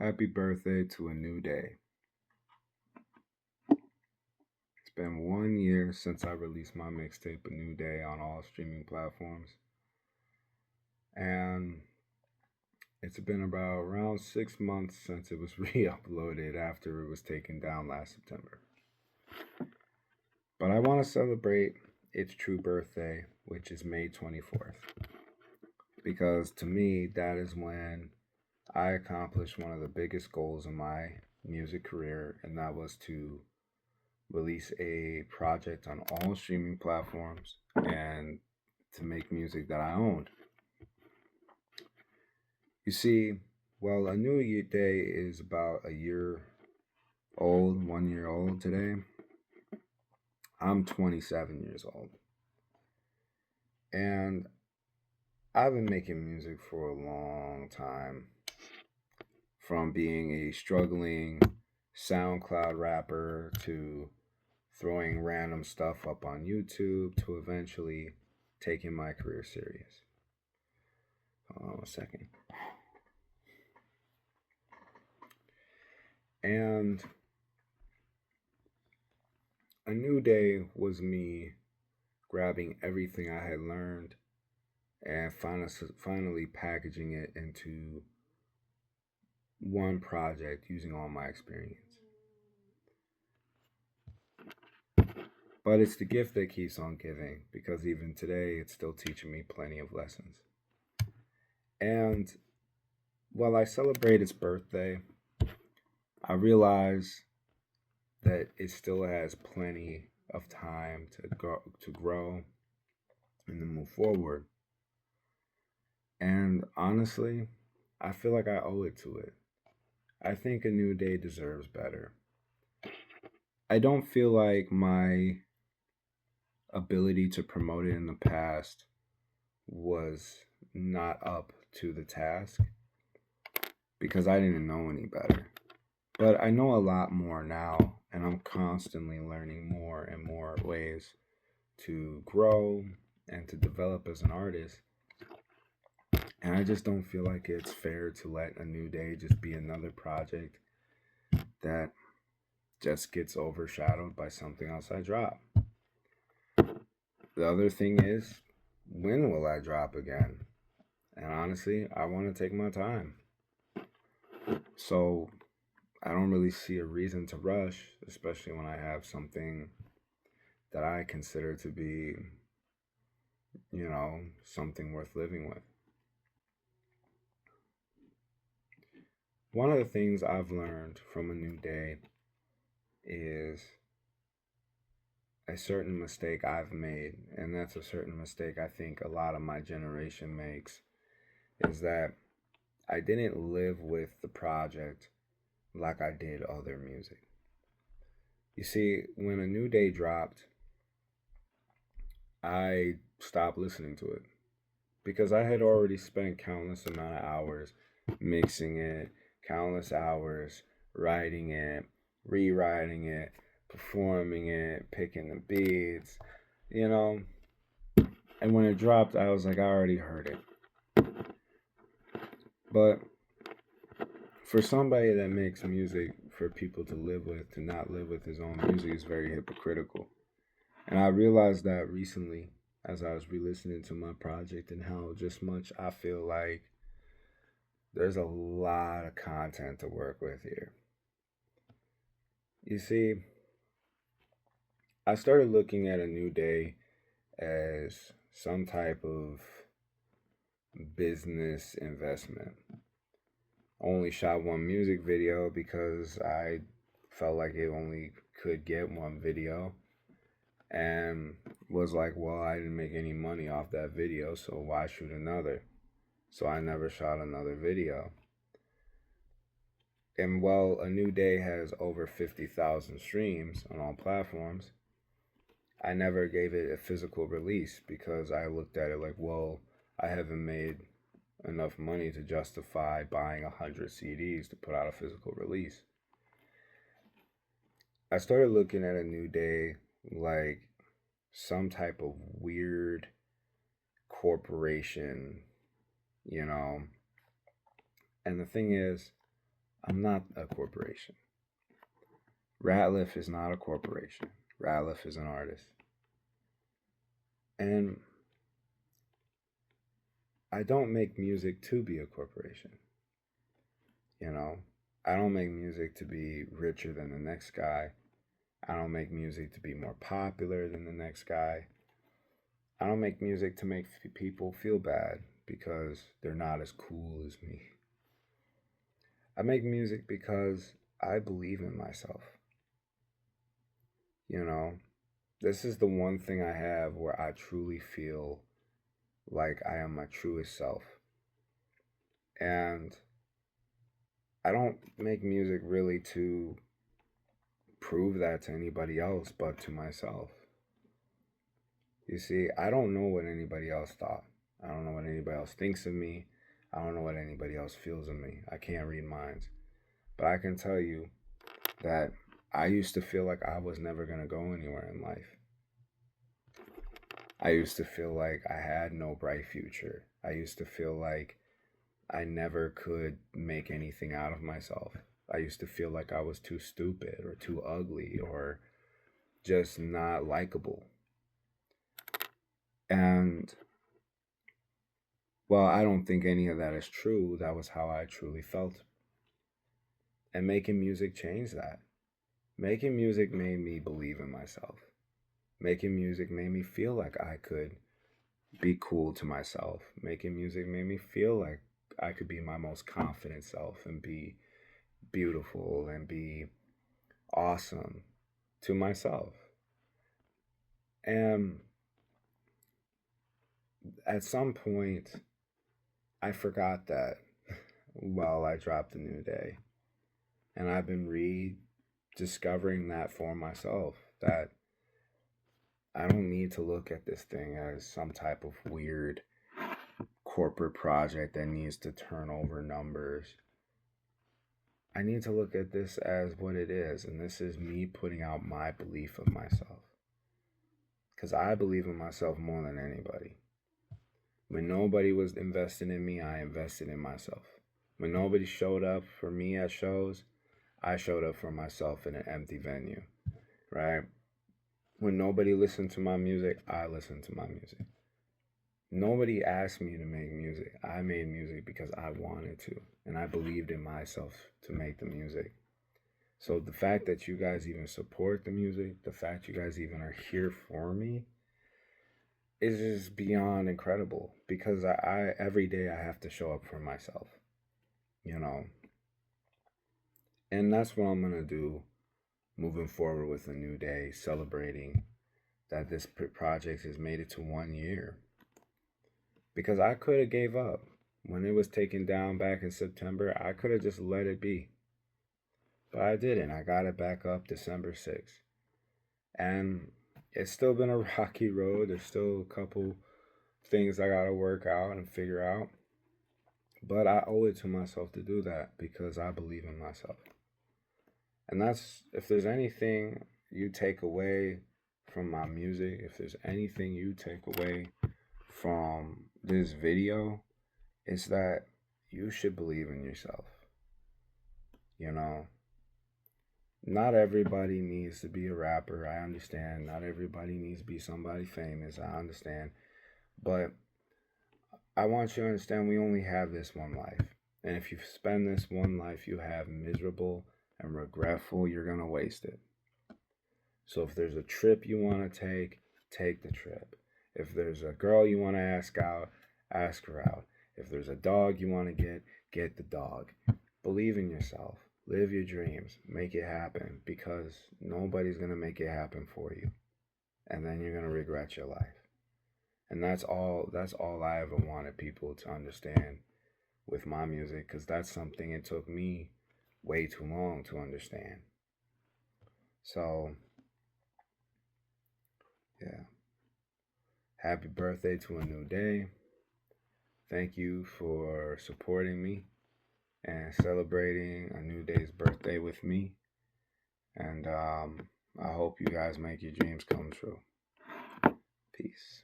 Happy birthday to a new day. It's been 1 year since I released my mixtape, A New Day, on all streaming platforms. And it's been about around 6 months since it was re-uploaded after it was taken down last September. But I want to celebrate its true birthday, which is May 24th. Because to me, that is when I accomplished one of the biggest goals in my music career, and that was to release a project on all streaming platforms and to make music that I owned. You see, well, A New Day is about a year old, 1 year old today. I'm 27 years old. And I've been making music for a long time. From being a struggling SoundCloud rapper to throwing random stuff up on YouTube to eventually taking my career serious. Hold on a second. And A New Day was me grabbing everything I had learned and finally packaging it into one project using all my experience. But it's the gift that keeps on giving, because even today it's still teaching me plenty of lessons. And while I celebrate its birthday, I realize that it still has plenty of time to grow and to move forward. And honestly, I feel like I owe it to it. I think A New Day deserves better. I don't feel like my ability to promote it in the past was not up to the task because I didn't know any better. But I know a lot more now, and I'm constantly learning more and more ways to grow and to develop as an artist. And I just don't feel like it's fair to let A New Day just be another project that just gets overshadowed by something else I drop. The other thing is, when will I drop again? And honestly, I want to take my time. So I don't really see a reason to rush, especially when I have something that I consider to be, something worth living with. One of the things I've learned from A New Day is a certain mistake I've made, and that's a certain mistake I think a lot of my generation makes, is that I didn't live with the project like I did other music. You see, when A New Day dropped, I stopped listening to it because I had already spent countless amount of hours mixing it, countless hours writing it, rewriting it, performing it, picking the beats, And when it dropped, I was like, I already heard it. But for somebody that makes music for people to live with, to not live with his own music is very hypocritical. And I realized that recently as I was re-listening to my project, and how just much I feel like there's a lot of content to work with here. You see, I started looking at A New Day as some type of business investment. Only shot one music video because I felt like it only could get one video, and was like, well, I didn't make any money off that video, so why shoot another? So I never shot another video. And while A New Day has over 50,000 streams on all platforms, I never gave it a physical release because I looked at it like, well, I haven't made enough money to justify buying 100 CDs to put out a physical release. I started looking at A New Day like some type of weird corporation, And the thing is, I'm not a corporation. Ratliff is not a corporation. Ratliff is an artist. And I don't make music to be a corporation. I don't make music to be richer than the next guy. I don't make music to be more popular than the next guy. I don't make music to make people feel bad because they're not as cool as me. I make music because I believe in myself. This is the one thing I have where I truly feel like I am my truest self. And I don't make music really to prove that to anybody else but to myself. You see, I don't know what anybody else thought. I don't know what anybody else thinks of me. I don't know what anybody else feels of me. I can't read minds. But I can tell you that I used to feel like I was never going to go anywhere in life. I used to feel like I had no bright future. I used to feel like I never could make anything out of myself. I used to feel like I was too stupid or too ugly or just not likable. And, well, I don't think any of that is true. That was how I truly felt. And making music changed that. Making music made me believe in myself. Making music made me feel like I could be cool to myself. Making music made me feel like I could be my most confident self and be beautiful and be awesome to myself. And at some point, I forgot that while I dropped A New Day. And I've been rediscovering that for myself, that I don't need to look at this thing as some type of weird corporate project that needs to turn over numbers. I need to look at this as what it is, and this is me putting out my belief of myself. Because I believe in myself more than anybody. When nobody was investing in me, I invested in myself. When nobody showed up for me at shows, I showed up for myself in an empty venue, right? When nobody listened to my music, I listened to my music. Nobody asked me to make music. I made music because I wanted to, and I believed in myself to make the music. So the fact that you guys even support the music, the fact you guys even are here for me, is just beyond incredible, because I every day I have to show up for myself, And that's what I'm going to do moving forward with A New Day, celebrating that this project has made it to 1 year. Because I could have gave up. When it was taken down back in September, I could have just let it be. But I didn't. I got it back up December 6th. And it's still been a rocky road. There's still a couple things I got to work out and figure out. But I owe it to myself to do that because I believe in myself. And that's, if there's anything you take away from my music, if there's anything you take away from this video, it's that you should believe in yourself. Not everybody needs to be a rapper. I understand. Not everybody needs to be somebody famous. I understand. But I want you to understand we only have this one life. And if you spend this one life you have miserable and regretful, you're going to waste it. So if there's a trip you want to take the trip. If there's a girl you want to ask out, ask her out. If there's a dog you want to get the dog. Believe in yourself. Live your dreams. Make it happen, because nobody's going to make it happen for you. And then you're going to regret your life. And that's all I ever wanted people to understand with my music, because that's something it took me way too long to understand. So, yeah. Happy birthday to A New Day. Thank you for supporting me and celebrating A New Day's birthday with me. And I hope you guys make your dreams come true. Peace.